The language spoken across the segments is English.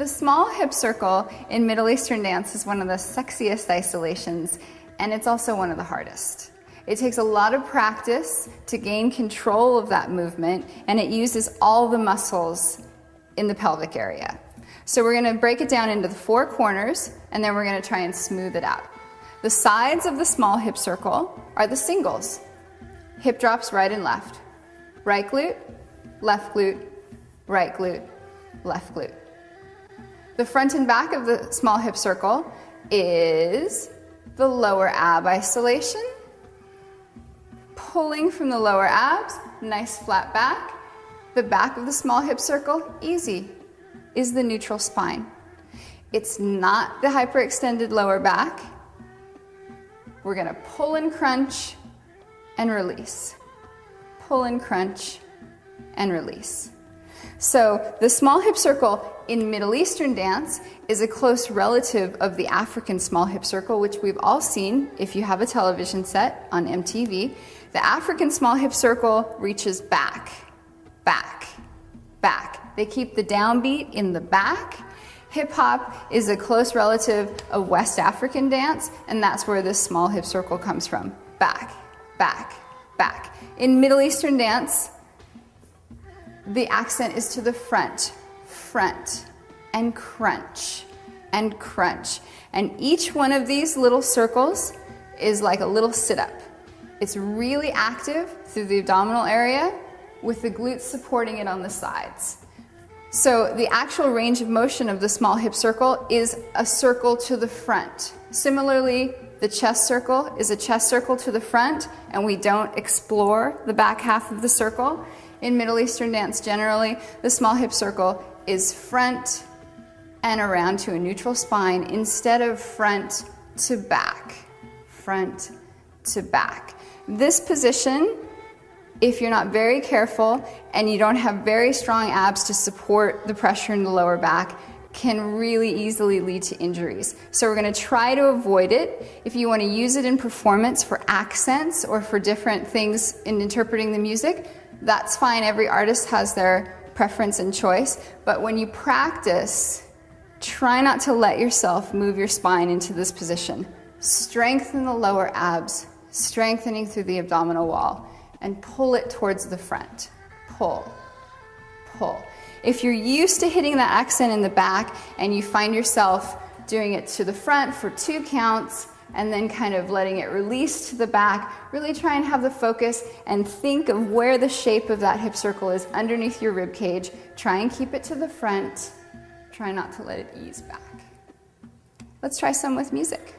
The small hip circle in Middle Eastern dance is one of the sexiest isolations, and it's also one of the hardest. It takes a lot of practice to gain control of that movement, and it uses all the muscles in the pelvic area. So we're going to break it down into the four corners, and then we're going to try and smooth it out. The sides of the small hip circle are the singles. Hip drops right and left. Right glute, left glute, right glute, left glute. The front and back of the small hip circle is the lower ab isolation. Pulling from the lower abs, nice flat back. The back of the small hip circle, easy, is the neutral spine. It's not the hyperextended lower back. We're gonna pull and crunch and release. Pull and crunch and release. So the small hip circle in Middle Eastern dance is a close relative of the African small hip circle, which we've all seen if you have a television set on MTV. The African small hip circle reaches back, back, back. They keep the downbeat in the back. Hip hop is a close relative of West African dance, and that's where this small hip circle comes from. Back, back, back. In Middle Eastern dance, the accent is to the front, front, and crunch, and crunch. And each one of these little circles is like a little sit-up. It's really active through the abdominal area with the glutes supporting it on the sides. So the actual range of motion of the small hip circle is a circle to the front. Similarly, the chest circle is a chest circle to the front, and we don't explore the back half of the circle. In Middle Eastern dance generally, the small hip circle is front and around to a neutral spine instead of front to back, front to back. This position, if you're not very careful and you don't have very strong abs to support the pressure in the lower back, can really easily lead to injuries. So we're going to try to avoid it. If you want to use it in performance for accents or for different things in interpreting the music, that's fine. Every artist has their preference and choice. But when you practice, try not to let yourself move your spine into this position. Strengthen the lower abs, strengthening through the abdominal wall, and pull it towards the front. Pull, pull. If you're used to hitting that accent in the back and you find yourself doing it to the front for 2 counts and then kind of letting it release to the back, really try and have the focus and think of where the shape of that hip circle is underneath your rib cage. Try and keep it to the front. Try not to let it ease back. Let's try some with music.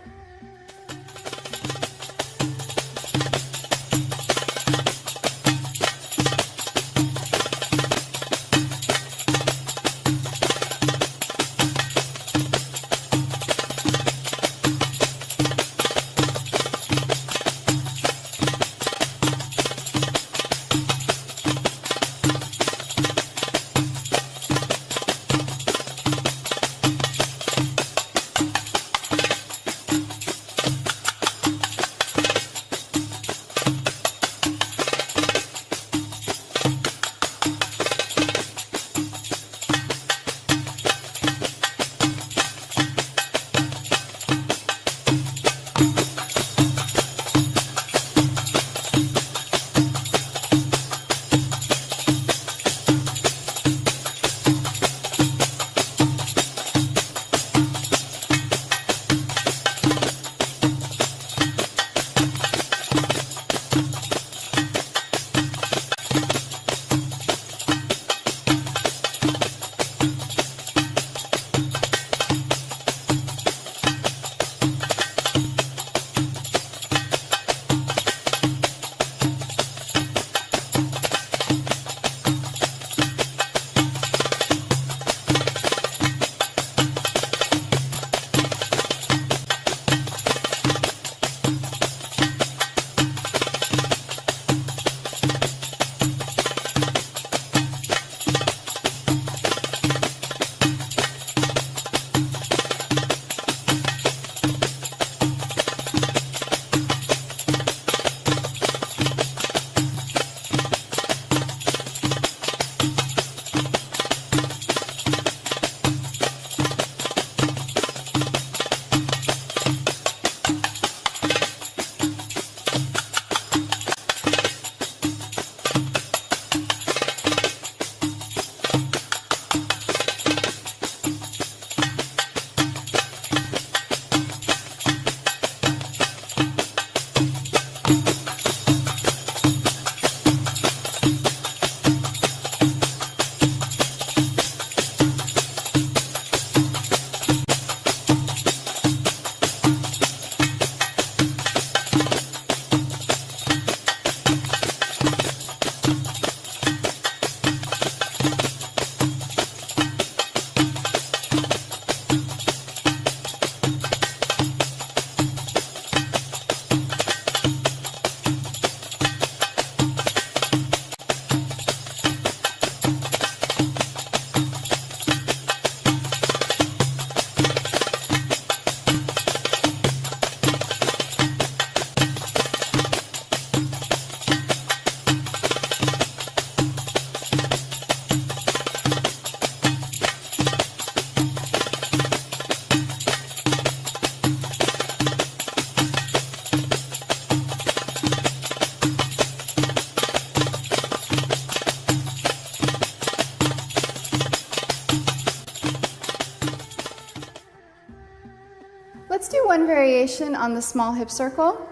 rotation on the small hip circle.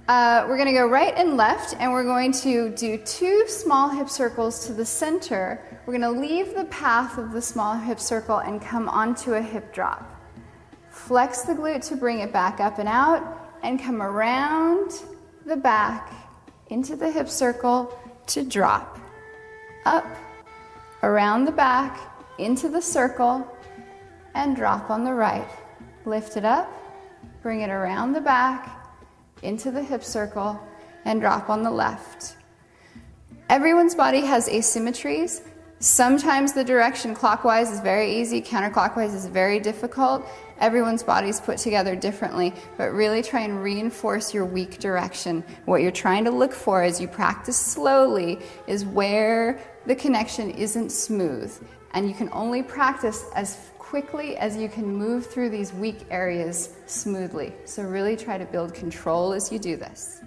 We're going to go right and left, and we're going to do 2 small hip circles to the center. We're going to leave the path of the small hip circle and come onto a hip drop. Flex the glute to bring it back up and out, and come around the back into the hip circle to drop. Up, around the back, into the circle, and drop on the right. Lift it up, bring it around the back, into the hip circle, and drop on the left. Everyone's body has asymmetries. Sometimes the direction clockwise is very easy, counterclockwise is very difficult. Everyone's body's put together differently, but really try and reinforce your weak direction. What you're trying to look for as you practice slowly is where the connection isn't smooth. And you can only practice as quickly as you can move through these weak areas smoothly. So really try to build control as you do this.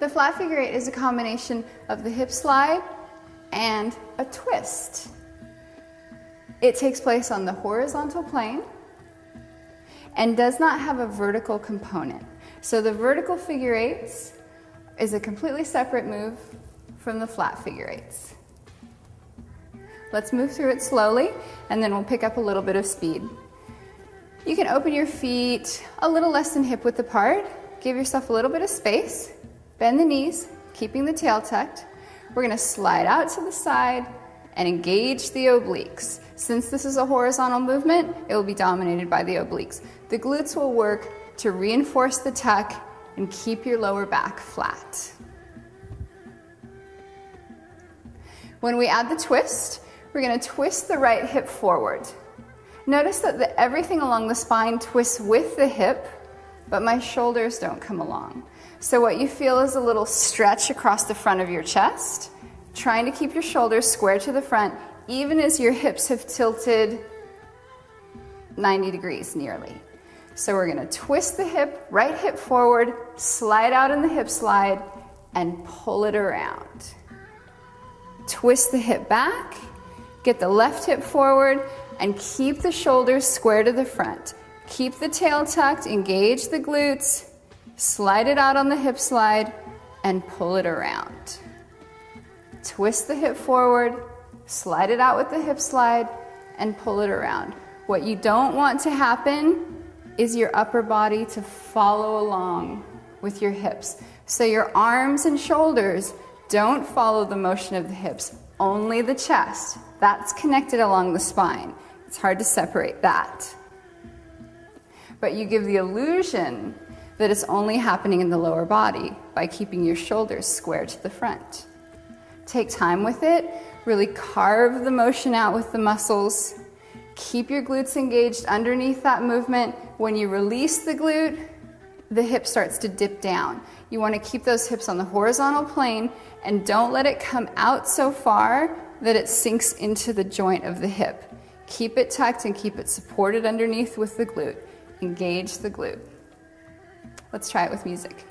The flat figure eight is a combination of the hip slide and a twist. It takes place on the horizontal plane and does not have a vertical component. So the vertical figure eights is a completely separate move from the flat figure eights. Let's move through it slowly, and then we'll pick up a little bit of speed. You can open your feet a little less than hip width apart. Give yourself a little bit of space. Bend the knees, keeping the tail tucked. We're going to slide out to the side and engage the obliques. Since this is a horizontal movement, it will be dominated by the obliques. The glutes will work to reinforce the tuck and keep your lower back flat. When we add the twist, we're going to twist the right hip forward. Notice that everything along the spine twists with the hip, but my shoulders don't come along. So what you feel is a little stretch across the front of your chest, trying to keep your shoulders square to the front, even as your hips have tilted 90 degrees nearly. So we're going to twist the hip, right hip forward, slide out in the hip slide, and pull it around. Twist the hip back, get the left hip forward, and keep the shoulders square to the front. Keep the tail tucked, engage the glutes, slide it out on the hip slide, and pull it around. Twist the hip forward, slide it out with the hip slide, and pull it around. What you don't want to happen is your upper body to follow along with your hips. So your arms and shoulders don't follow the motion of the hips, only the chest. That's connected along the spine. It's hard to separate that. But you give the illusion that it's only happening in the lower body by keeping your shoulders square to the front. Take time with it, really carve the motion out with the muscles. Keep your glutes engaged underneath that movement. When you release the glute, the hip starts to dip down. You want to keep those hips on the horizontal plane and don't let it come out so far that it sinks into the joint of the hip. Keep it tucked and keep it supported underneath with the glute. Engage the glute. Let's try it with music.